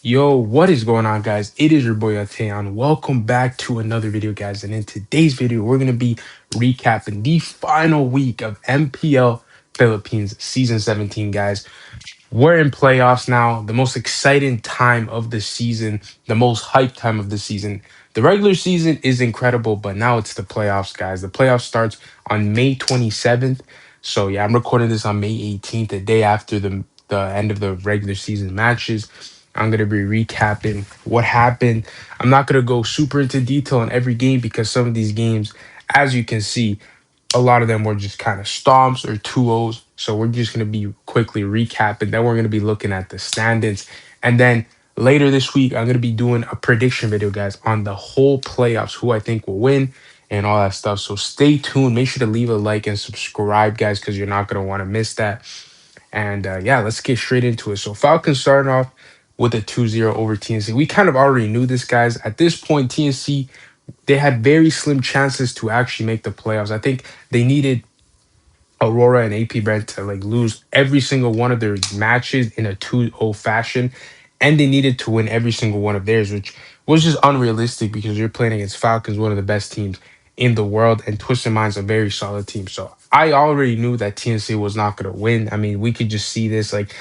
Yo, what is going on, guys? It is your boy Atayan. Welcome back to another video, guys. And in today's video, we're going to be recapping the final week of MPL Philippines Season 17, guys. We're in playoffs now, the most exciting time of the season, the most hyped time of the season. The regular season is incredible, but now it's the playoffs, guys. The playoffs starts on May 27th. So yeah, I'm recording this on May 18th, the day after the end of the regular season matches. I'm gonna be recapping what happened. I'm not gonna go super into detail on every game because some of these games, as you can see, a lot of them were just kind of stomps or 2-0s. So we're just going to be quickly recapping. Then we're going to be looking at the standings. And then later this week, I'm going to be doing a prediction video, guys, on the whole playoffs, who I think will win and all that stuff. So stay tuned. Make sure to leave a like and subscribe, guys, because you're not going to want to miss that. And yeah, let's get straight into it. So Falcons starting off with a 2-0 over TNC. We kind of already knew this, guys. At this point, TNC, they had very slim chances to actually make the playoffs. I think they needed Aurora and AP Brent to like lose every single one of their matches in a 2-0 fashion, and they needed to win every single one of theirs, which was just unrealistic because you're playing against Falcons, one of the best teams in the world, and Twisted Mind's a very solid team. So I already knew that TNC was not going to win. I mean, we could just see this. Like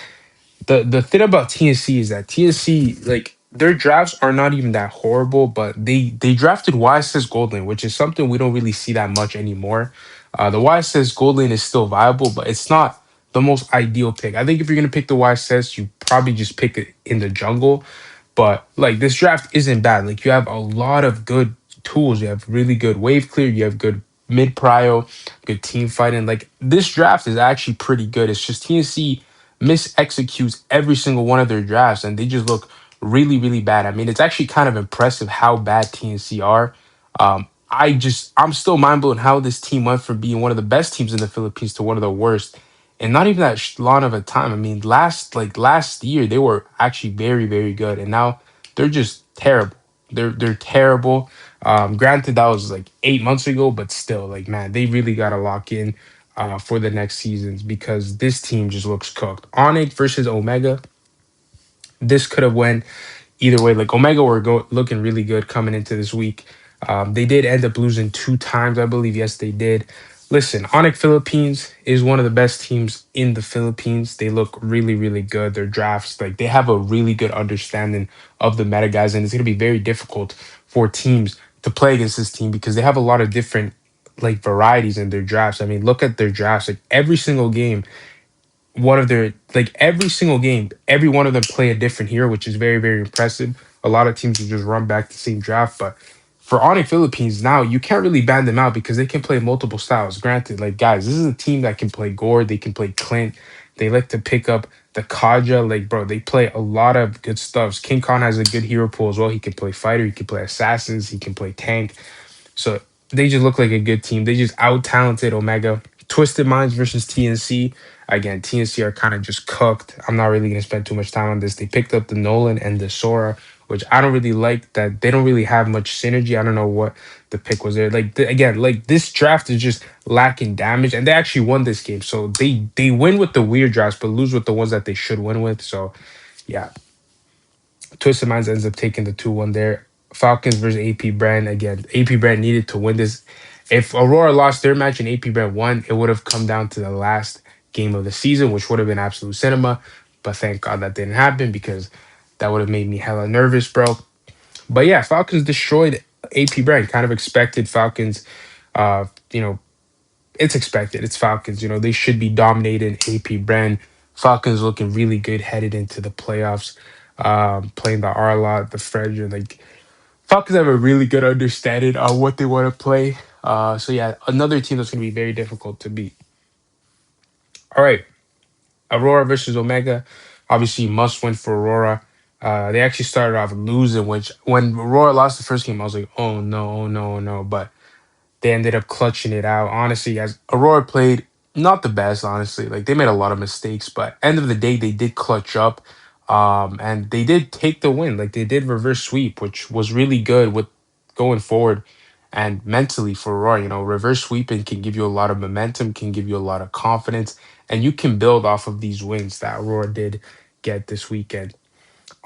the thing about TNC is that TNC, like, their drafts are not even that horrible, but they drafted YSS Goldlane, which is something we don't really see that much anymore. The YSS Goldlane is still viable, but it's not the most ideal pick. I think if you're gonna pick the YSS, you probably just pick it in the jungle. But like, this draft isn't bad. Like, you have a lot of good tools. You have really good wave clear. You have good mid prio, good team fighting. Like, this draft is actually pretty good. It's just TNC mis-executes every single one of their drafts, and they just look really, really bad. I mean, it's actually kind of impressive how bad TNC are. I'm still mind blown how this team went from being one of the best teams in the Philippines to one of the worst, and not even that long of a time. I mean, last year they were actually very, very good, and now they're just terrible. They're terrible. Granted, that was like 8 months ago, but still, like, man, they really got to lock in for the next seasons because this team just looks cooked. Onyx versus Omega, this could have went either way. Like, Omega were looking really good coming into this week. They did end up losing 2 times, I believe. Yes, they did. Listen, Onyx Philippines is one of the best teams in the Philippines. They look really, really good. Their drafts, like, they have a really good understanding of the meta, guys, and it's going to be very difficult for teams to play against this team because they have a lot of different like varieties in their drafts. I mean, look at their drafts. Like, every single game, one of their like every single game, every one of them play a different hero, which is very, very impressive. A lot of teams will just run back the same draft, but for Onyx Philippines now, you can't really ban them out because they can play multiple styles. Granted, like, guys, this is a team that can play Gore, they can play Clint, they like to pick up the Kaja. Like, bro, they play a lot of good stuffs. King Khan has a good hero pool as well. He can play fighter, he can play assassins, he can play tank. So they just look like a good team. They just out talented Omega. Twisted Minds versus TNC. Again, TNC are kind of just cooked. I'm not really gonna spend too much time on this. They picked up the Nolan and the Sora, which I don't really like. That they don't really have much synergy. I don't know what the pick was there. Like, again, like, this draft is just lacking damage, and they actually won this game. So they win with the weird drafts, but lose with the ones that they should win with. So yeah, Twisted Minds ends up taking the 2-1 there. Falcons versus AP Brand. Again, AP Brand needed to win this. If Aurora lost their match and AP Brand won, it would have come down to the last game of the season, which would have been absolute cinema. But thank God that didn't happen because that would have made me hella nervous, bro. But yeah, Falcons destroyed AP Brand. Kind of expected Falcons. You know, it's expected. It's Falcons. You know, they should be dominating AP Brand. Falcons looking really good headed into the playoffs. Playing the Arlot, the Frederick. Like, Falcons have a really good understanding on what they want to play. So yeah, another team that's going to be very difficult to beat. All right, Aurora versus Omega. Obviously, must win for Aurora. They actually started off losing, which when Aurora lost the first game, I was like, oh no, oh no, oh no. But they ended up clutching it out. Honestly, guys, Aurora played not the best, honestly. Like, they made a lot of mistakes, but end of the day, they did clutch up. And they did take the win. Like, they did reverse sweep, which was really good with going forward and mentally for Aurora. You know, reverse sweeping can give you a lot of momentum, can give you a lot of confidence, and you can build off of these wins that Aurora did get this weekend.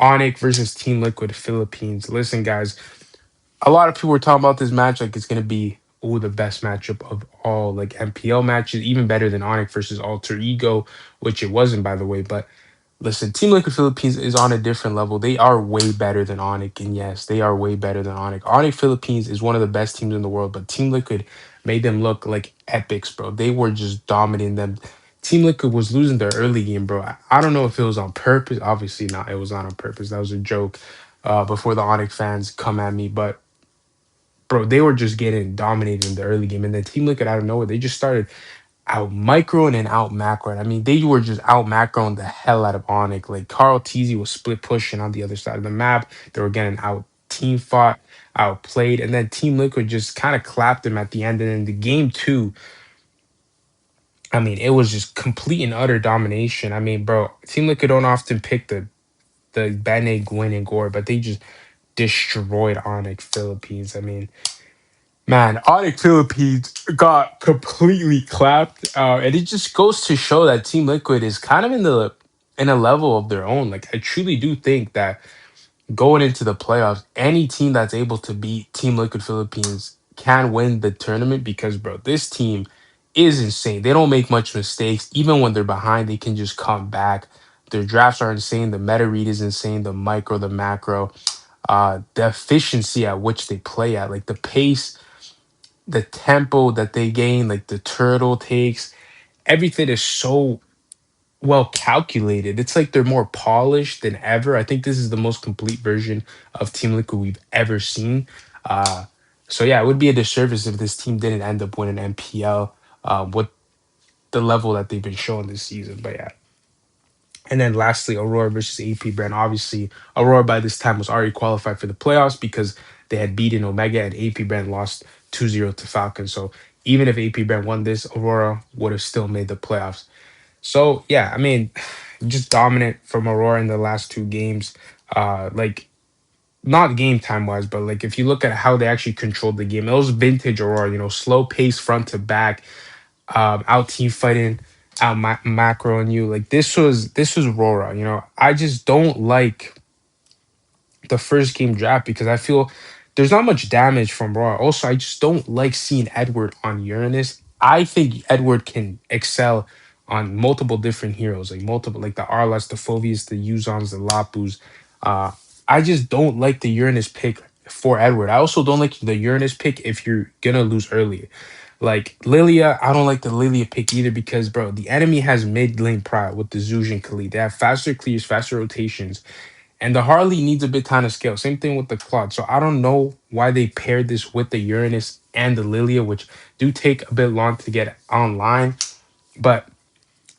Onyx versus Team Liquid Philippines. Listen, guys, a lot of people were talking about this match like it's gonna be the best matchup of all like MPL matches, even better than Onyx versus Alter Ego, which it wasn't by the way. But listen, Team Liquid Philippines is on a different level. They are way better than Onyx, and yes, they are way better than Onyx. Onyx Philippines is one of the best teams in the world, but Team Liquid made them look like epics, bro. They were just dominating them. Team Liquid was losing their early game, bro. I don't know if it was on purpose. Obviously not. It was not on purpose. That was a joke. Before the Onyx fans come at me, but bro, they were just getting dominated in the early game, and then Team Liquid out of nowhere, they just started out microing and out macroing. I mean, they were just out macroing the hell out of Onyx. Like Carl Teasy was split pushing on the other side of the map. They were getting out team fought, outplayed, and then Team Liquid just kind of clapped them at the end. And then the game two, I mean, it was just complete and utter domination. I mean, bro, Team Liquid don't often pick the Bene, Gwyn, and Gore, but they just destroyed Onyx Philippines. I mean, man, Onyx Philippines got completely clapped, and it just goes to show that Team Liquid is kind of in a level of their own. Like I truly do think that going into the playoffs, any team that's able to beat Team Liquid Philippines can win the tournament because, bro, this team is insane. They don't make much mistakes. Even when they're behind, they can just come back. Their drafts are insane. The meta read is insane. The micro, the macro, the efficiency at which they play at, like the pace, the tempo that they gain, like the turtle takes, everything is so well calculated. It's like they're more polished than ever. I think this is the most complete version of Team Liquid we've ever seen. Uh, so yeah, it would be a disservice if this team didn't end up winning MPL with the level that they've been showing this season. But yeah. And then lastly, Aurora versus AP Brand. Obviously, Aurora by this time was already qualified for the playoffs because they had beaten Omega and AP Brand lost 2-0 to Falcon. So even if AP Brand won this, Aurora would have still made the playoffs. So yeah, I mean, just dominant from Aurora in the last two games. Like not game time wise, but like if you look at how they actually controlled the game, it was vintage Aurora. You know, slow pace front to back, out team fighting, out macro on you. Like this was Aurora. You know, I just don't like the first game draft because I feel there's not much damage from Raw. Also, I just don't like seeing Edward on Uranus. I think Edward can excel on multiple different heroes, like multiple, like the Arlas, the Phobius, the Yuzons, the Lapus. Uh, I just don't like the Uranus pick for Edward. I also don't like the Uranus pick if you're gonna lose early. Like Lilia, I don't like the Lilia pick either because, bro, the enemy has mid lane pride with the Zhuge and Khalid. They have faster clears, faster rotations, and the Harley needs a bit ton of scale. Same thing with the Claude. So I don't know why they paired this with the Uranus and the Lilia, which do take a bit long to get online. But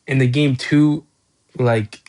in the game two, like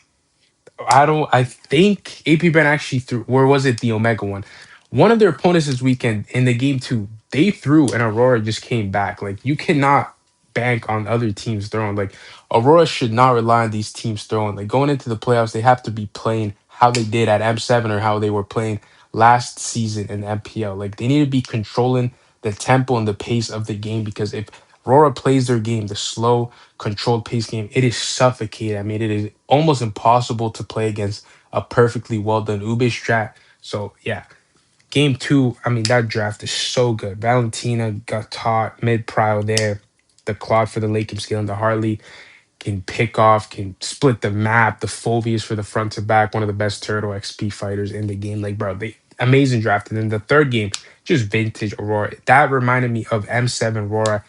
I don't. I think AP Brand actually threw. Where was it? The Omega one. One of their opponents this weekend in the game two, they threw and Aurora just came back. Like you cannot bank on other teams throwing. Like Aurora should not rely on these teams throwing. Like going into the playoffs, they have to be playing how they did at M7 or how they were playing last season in MPL. Like they need to be controlling the tempo and the pace of the game because if Aurora plays their game, the slow, controlled pace game, it is suffocating. I mean, it is almost impossible to play against a perfectly well done Ube strat. So yeah, game two, I mean, that draft is so good. Valentina got taught mid prio there. The Claude for the late game scale and the Harley can pick off, can split the map. The Phobius for the front to back, one of the best turtle XP fighters in the game. Like, bro, they amazing draft. And then the third game, just vintage Aurora. That reminded me of M7 Aurora.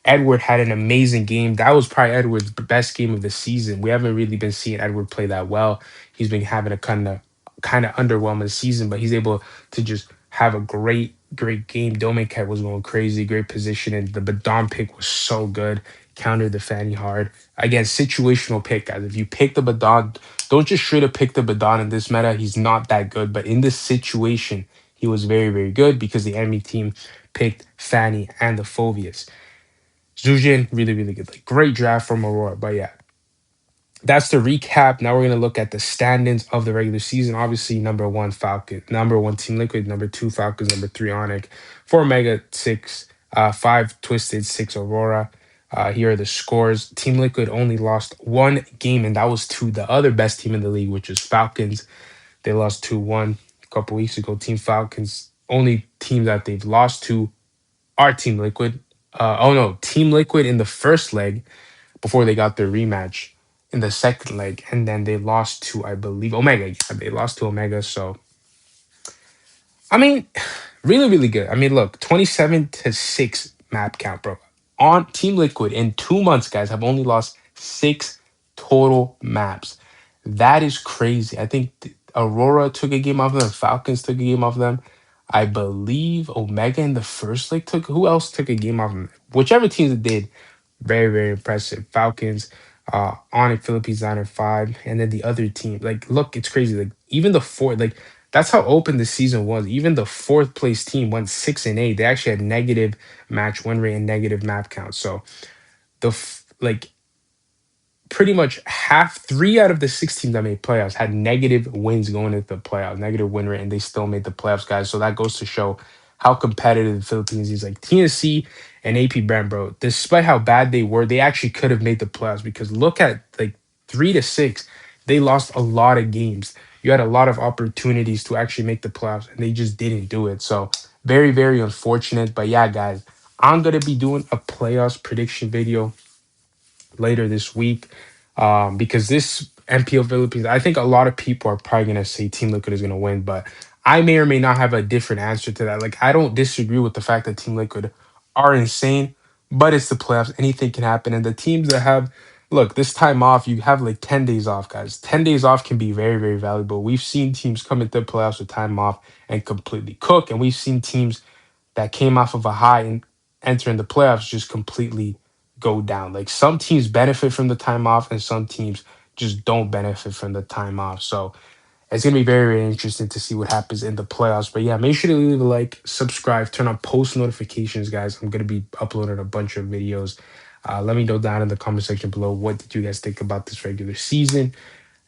Edward had an amazing game. That was probably Edward's best game of the season. We haven't really been seeing Edward play that well. He's been having a kind of underwhelming season, but he's able to just have a great game. Domincat was going crazy, great position, and the Badon pick was so good. Countered the Fanny hard. Again, situational pick, guys. If you pick the Badon, don't just straight up pick the Badon in this meta. He's not that good, but in this situation, he was very, very good because the enemy team picked Fanny and the Phobius. Zujin, really, really good. Like great draft from Aurora. But yeah, that's the recap. Now we're gonna look at the standings of the regular season. Obviously, number one Falcon, number one Team Liquid, number two Falcons, number three Onyx, four Mega, six, five Twisted, six Aurora. Here are the scores. Team Liquid only lost one game, and that was to the other best team in the league, which is Falcons. They lost 2-1 a couple weeks ago. Team Falcons, only team that they've lost to are Team Liquid. Oh no, Team Liquid in the first leg before they got their rematch in the second leg, and then they lost to, I believe, Omega. Yeah, they lost to Omega. So I mean, really, really good. I mean, look, 27-6 map count, bro. On Team Liquid in 2 months, guys, have only lost 6 total maps. That is crazy. I think Aurora took a game off them, Falcons took a game off them. I believe Omega in the first leg took. Who else took a game off them? Whichever teams it did, very, very impressive. Falcons, Onyx Philippines 9-5, and then the other team. Like, look, it's crazy. Like, even the fourth, like, that's how open the season was. Even the fourth place team went 6-8. They actually had negative match win rate and negative map count. So like pretty much half, 3 out of the 6 teams that made playoffs had negative wins going into the playoffs, negative win rate, and they still made the playoffs, guys. So that goes to show how competitive the Philippines is. Like TNC and AP Brand, bro, despite how bad they were, they actually could have made the playoffs because look at like 3-6, they lost a lot of games. You had a lot of opportunities to actually make the playoffs, and they just didn't do it. So very, very unfortunate. But yeah, guys, I'm gonna be doing a playoffs prediction video later this week, because this MPO Philippines, I think a lot of people are probably going to say Team Liquid is going to win, but I may or may not have a different answer to that. Like, I don't disagree with the fact that Team Liquid are insane, but it's the playoffs. Anything can happen. And the teams that have, look, this time off, you have like 10 days off, guys. 10 days off can be very, very valuable. We've seen teams come into the playoffs with time off and completely cook. And we've seen teams that came off of a high and entering the playoffs just completely go down. Like some teams benefit from the time off and some teams just don't benefit from the time off. So it's gonna be very, very interesting to see what happens in the playoffs. But yeah, make sure to leave a like, subscribe, turn on post notifications, guys. I'm gonna be uploading a bunch of videos. Let me know down in the comment section below what did you guys think about this regular season.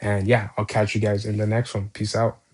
And yeah, I'll catch you guys in the next one. Peace out.